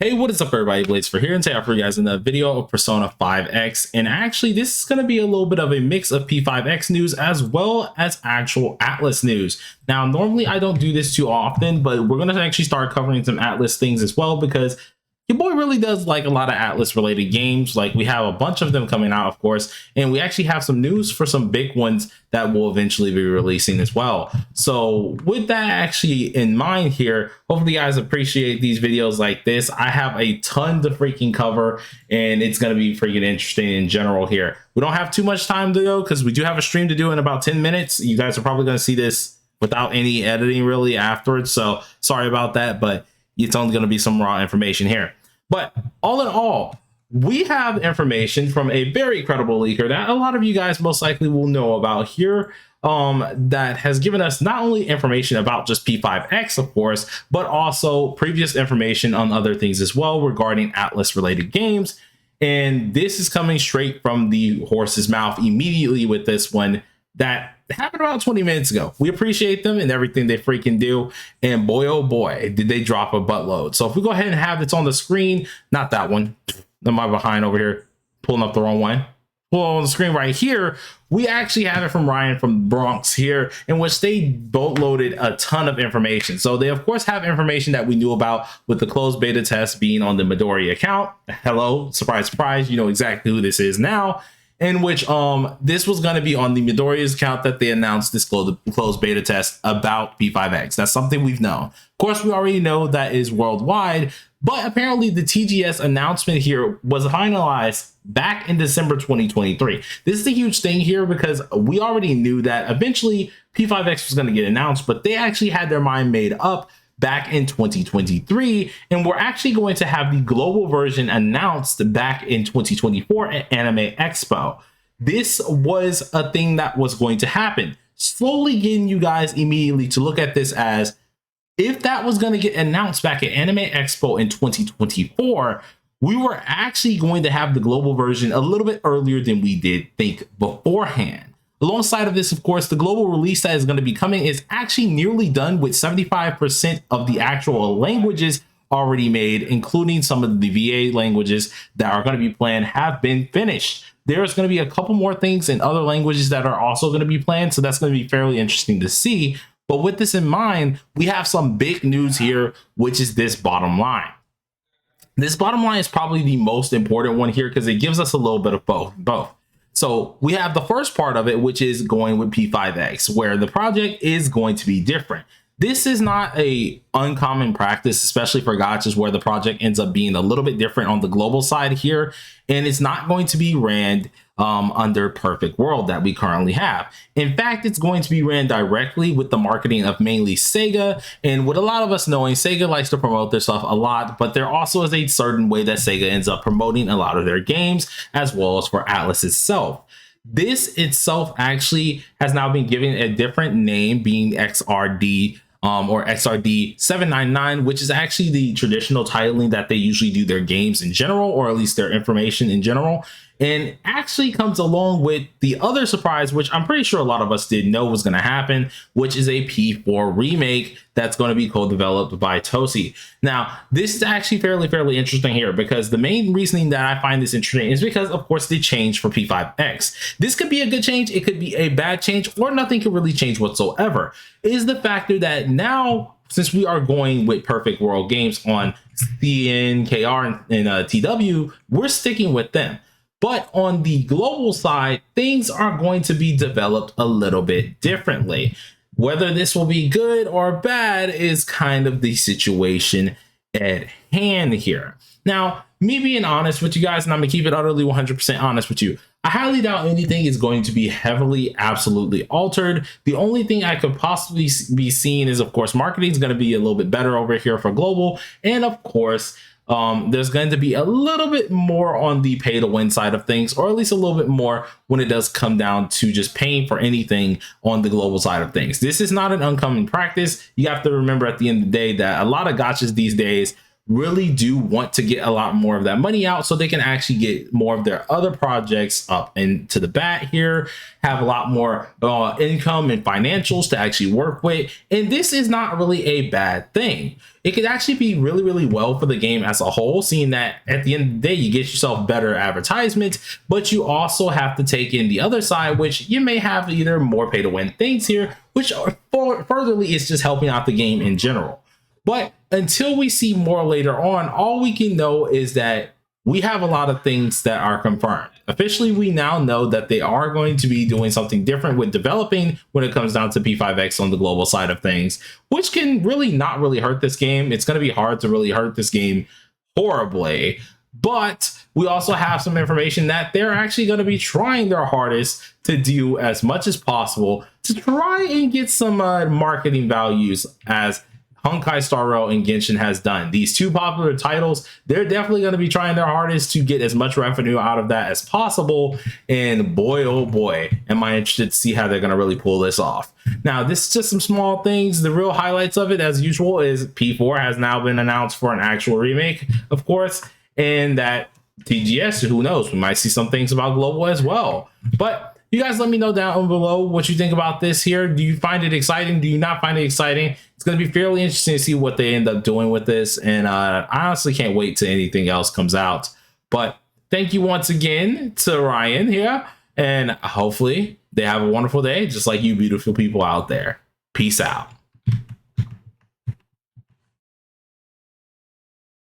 Hey, what is up everybody, Blaze for here, and today I for you guys in the video of Persona 5X. And actually this is going to be a little bit of a mix of P5X news as well as actual Atlas news. Now normally I don't do this too often, but we're going to actually start covering some Atlas things as well, because your boy really does like a lot of Atlas related games. Like, we have a bunch of them coming out, of course, and we actually have some news for some big ones that will eventually be releasing as well. So with that actually in mind here, hopefully you guys appreciate these videos like this. I have a ton to freaking cover, and it's going to be freaking interesting in general here. We don't have too much time to go because we do have a stream to do in about 10 minutes. You guys are probably going to see this without any editing really afterwards, so sorry about that, but it's only going to be some raw information here. But all in all, we have information from a very credible leaker that a lot of you guys most likely will know about here, that has given us not only information about just P5X, of course, but also previous information on other things as well regarding Atlas related games. And this is coming straight from the horse's mouth immediately with this one that happened about 20 minutes ago. We appreciate them and everything they freaking do, and boy oh boy did they drop a buttload. So if we go ahead and have this on the screen, not that one, am I behind over here pulling up the wrong one? Well, on the screen right here, we actually have it from Ryan from Bronx here, in which they boatloaded a ton of information. So they of course have information that we knew about with the closed beta test being on the Midori account. Hello, surprise surprise, you know exactly who this is now. In which this was going to be on the Midoriya's account that they announced this closed beta test about P5X. That's something we've known. Of course, we already know that is worldwide, but apparently the TGS announcement here was finalized back in December 2023. This is a huge thing here because we already knew that eventually P5X was going to get announced, but they actually had their mind made up back in 2023, and we're actually going to have the global version announced back in 2024 at Anime Expo. This was a thing that was going to happen, slowly getting you guys immediately to look at this as, if that was going to get announced back at Anime Expo in 2024, we were actually going to have the global version a little bit earlier than we did think beforehand. Alongside of this, of course, the global release that is going to be coming is actually nearly done, with 75% of the actual languages already made, including some of the VA languages that are going to be planned have been finished. There's going to be a couple more things in other languages that are also going to be planned, so that's going to be fairly interesting to see. But with this in mind, we have some big news here, which is this bottom line. This bottom line is probably the most important one here because it gives us a little bit of both. So we have the first part of it, which is going with P5X, where the project is going to be different. This is not a uncommon practice, especially for gachas, where the project ends up being a little bit different on the global side here, and it's not going to be ran under Perfect World that we currently have. In fact, it's going to be ran directly with the marketing of mainly Sega, and with a lot of us knowing, Sega likes to promote their stuff a lot, but there also is a certain way that Sega ends up promoting a lot of their games, as well as for Atlas itself. This itself actually has now been given a different name, being XRD or XRD 799, which is actually the traditional titling that they usually do their games in general, or at least their information in general, and actually comes along with the other surprise, which I'm pretty sure a lot of us didn't know was going to happen, which is a P4 remake that's going to be co-developed by Tosi. Now, this is actually fairly interesting here, because the main reasoning that I find this interesting is because, of course, they changed for P5X. This could be a good change, it could be a bad change, or nothing could really change whatsoever. It is the factor that now, since we are going with Perfect World Games on CNKR and TW, we're sticking with them. But on the global side, things are going to be developed a little bit differently. Whether this will be good or bad is kind of the situation at hand here. Now, me being honest with you guys, and I'm gonna keep it utterly 100% honest with you, I highly doubt anything is going to be heavily, absolutely altered. The only thing I could possibly be seeing is, of course, marketing is going to be a little bit better over here for global, and of course, there's going to be a little bit more on the pay to win side of things, or at least a little bit more when it does come down to just paying for anything on the global side of things. This is not an uncommon practice. You have to remember at the end of the day that a lot of gachas these days really do want to get a lot more of that money out so they can actually get more of their other projects up into the bat here, have a lot more income and financials to actually work with. And this is not really a bad thing. It could actually be really, really well for the game as a whole, seeing that at the end of the day, you get yourself better advertisements, but you also have to take in the other side, which you may have either more pay to win things here, which furtherly is just helping out the game in general. But until we see more later on, all we can know is that we have a lot of things that are confirmed. Officially, we now know that they are going to be doing something different with developing when it comes down to P5X on the global side of things, which can really not really hurt this game. It's going to be hard to really hurt this game horribly. But we also have some information that they're actually going to be trying their hardest to do as much as possible to try and get some marketing values, as Honkai Star Rail and Genshin has done. These two popular titles, they're definitely going to be trying their hardest to get as much revenue out of that as possible. And boy, oh boy, am I interested to see how they're going to really pull this off. Now, this is just some small things. The real highlights of it, as usual, is P4 has now been announced for an actual remake, of course, and that TGS, who knows, we might see some things about global as well. But you guys let me know down below what you think about this here. Do you find it exciting? Do you not find it exciting? It's going to be fairly interesting to see what they end up doing with this. And I honestly can't wait till anything else comes out. But thank you once again to Ryan here. And hopefully they have a wonderful day, just like you beautiful people out there. Peace out.